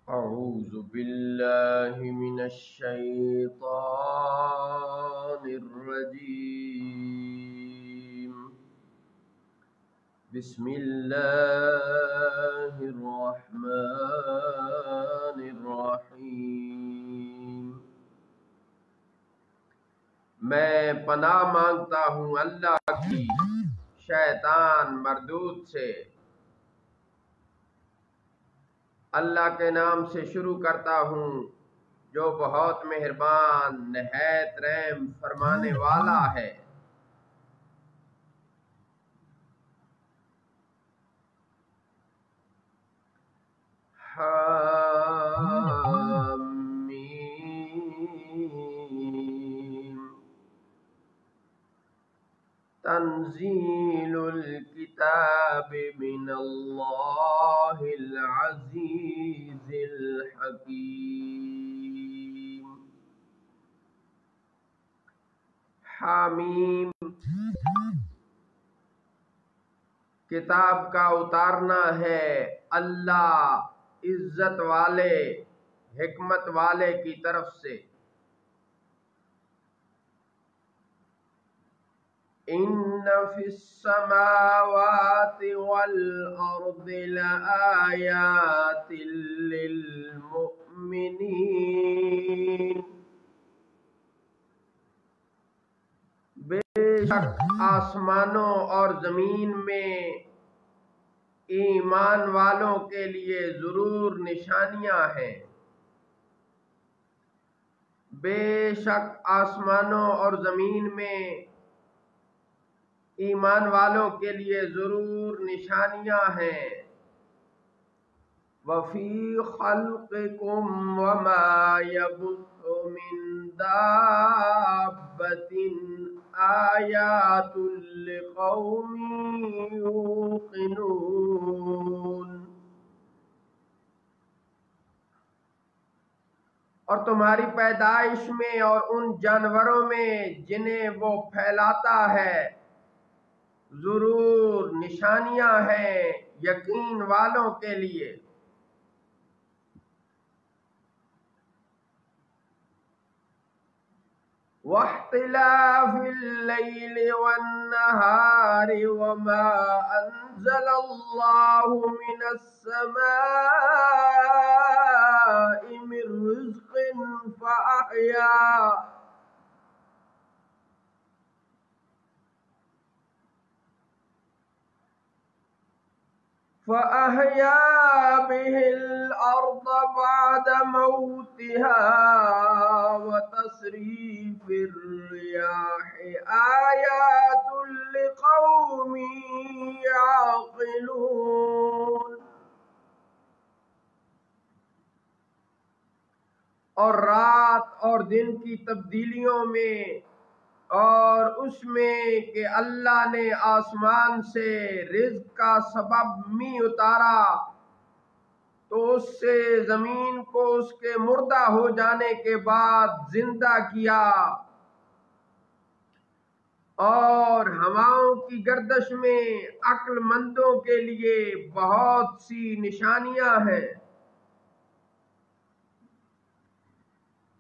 أعوذ بالله من الشيطان الرجيم. بسم الله الرحمن الرحیم. میں پناہ مانگتا ہوں اللہ کی شیطان مردود سے. اللہ کے نام سے شروع کرتا ہوں جو بہت مہربان نہایت رحم فرمانے والا ہے. حامیم. تنزیل الکتاب من اللہ العزیز الحکیم. حامیم کتاب کا اتارنا ہے اللہ عزت والے حکمت والے کی طرف سے. ان فی السماوات والارض لآیات للمؤمنین. بے شک آسمانوں اور زمین میں ایمان والوں کے لیے ضرور نشانیاں ہیں. بے شک آسمانوں اور زمین میں ایمان والوں کے لیے ضرور نشانیاں ہیں. وَفِي خَلْقِكُمْ وَمَا يَبُثُّ مِن دَابَّةٍ آیَاتٌ لِقَوْمٍ یوقنون. اور تمہاری پیدائش میں اور ان جانوروں میں جنہیں وہ پھیلاتا ہے ضرور نشانیاں ہیں یقین والوں کے لیے. واختلاف اللیل والنہار وما انزل اللہ من السماء من رزق فأحيا به الأرض بعد موتها وتصريف الرياح آيات لقوم يعقلون. اور رات اور دن کی تبدیلیوں میں اور اس میں کہ اللہ نے آسمان سے رزق کا سبب می اتارا تو اس سے زمین کو اس کے مردہ ہو جانے کے بعد زندہ کیا. اور ہواؤں کی گردش میں عقل مندوں کے لیے بہت سی نشانیاں ہیں.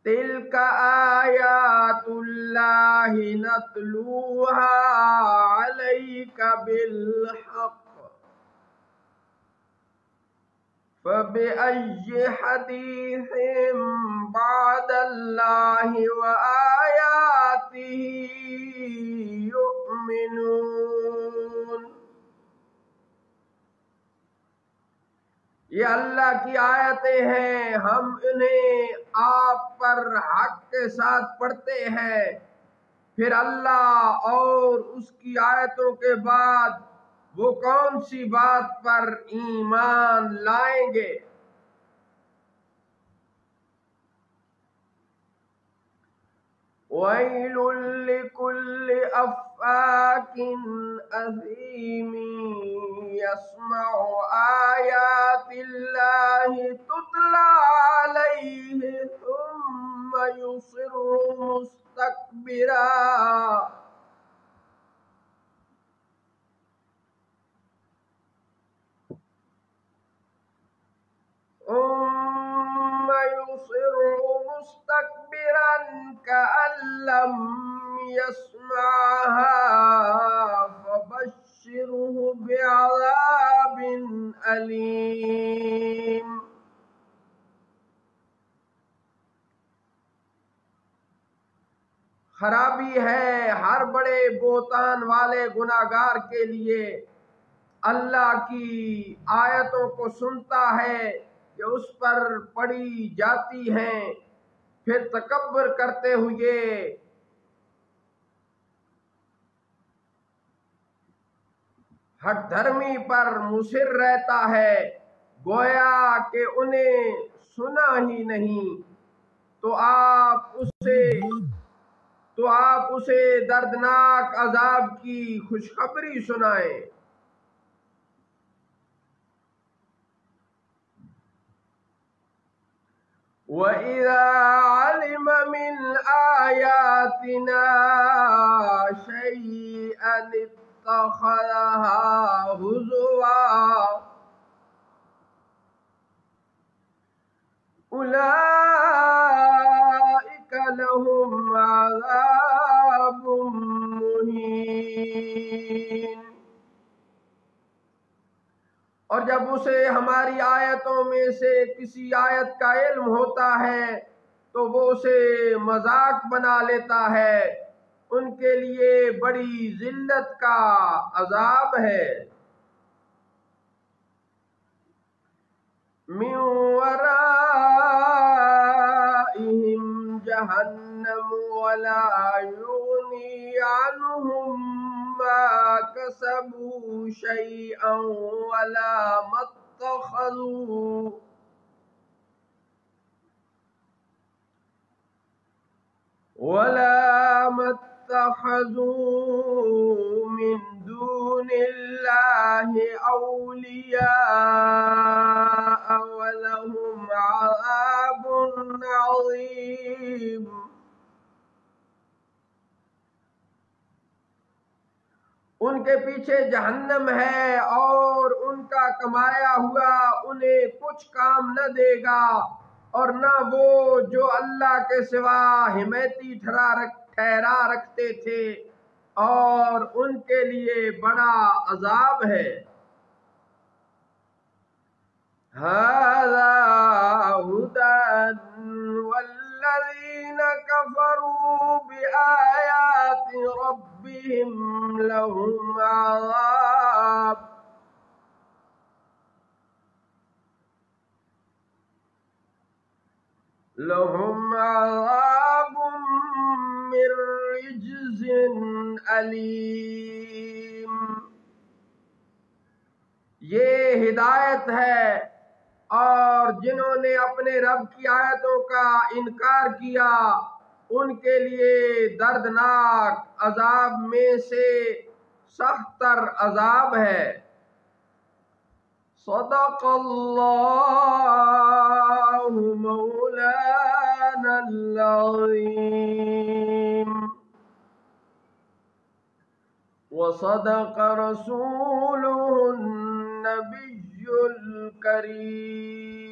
تِلْكَ آیات اللہ نتلوها علیک بالحق فبأي حدیث بعد اللہ وآیاتہ یؤمنون. یہ اللہ کی آیتیں ہیں ہم انہیں آپ پر حق کے ساتھ پڑھتے ہیں. پھر اللہ اور اس کی آیتوں کے بعد وہ کون سی بات پر ایمان لائیں گے. وَيْلٌ لِكُلِّ أَفَّاكٍ أَثِيمٍ يَسْمَعُ آيَاتِ اللَّهِ تُتْلَى عَلَيْهِ ثُمَّ يُصِرُّ مُسْتَكْبِرًا لم يسمعها فبشره بعذاب أليم۔ خرابی ہے ہر بڑے بہتان والے گناہگار کے لیے، اللہ کی آیتوں کو سنتا ہے کہ اس پر پڑھی جاتی ہیں، پھر تکبر کرتے ہوئے ہٹ دھرمی پر مصر رہتا ہے، گویا کہ انہیں سنا ہی نہیں، تو آپ اسے دردناک عذاب کی خوشخبری سنائیں۔ وَإِذَا عَلِمَ مِنْ آيَاتِنَا شَيْئًا اتَّخَذَهَا هُزُوًا أُولَئِكَ لَهُمْ عَذَابٌ مُهِينٌ۔ اور جب اسے ہماری آیتوں میں سے کسی آیت کا علم ہوتا ہے تو وہ اسے مذاق بنا لیتا ہے، ان کے لیے بڑی ذلت کا عذاب ہے۔ من ورائهم جہنم ولا یغنی عنہم ما کسبوا شیئا ولا ما اتخذوا من دون اللہ اولیاء ولہم عذاب عظیم۔ ان کے پیچھے جہنم ہے اور ان کا کمایا ہوا انہیں کچھ کام نہ دے گا، اور نہ وہ جو اللہ کے سوا حمایتی ٹھہرا رکھتے تھے، اور ان کے لیے بڑا عذاب ہے۔ هَذَا هُدًى وَالَّذِينَ كَفَرُوا بِآيَاتِ رَبِّهِمْ لَهُمْ عَذَابٌ مِّن رِّجْزٍ أَلِيمٌ۔ یہ ہدایت ہے، اور جنہوں نے اپنے رب کی آیتوں کا انکار کیا ان کے لیے دردناک عذاب میں سے سخت تر عذاب ہے۔ صدق اللہ مولانا العظیم وصدق رسوله النبی الکریم۔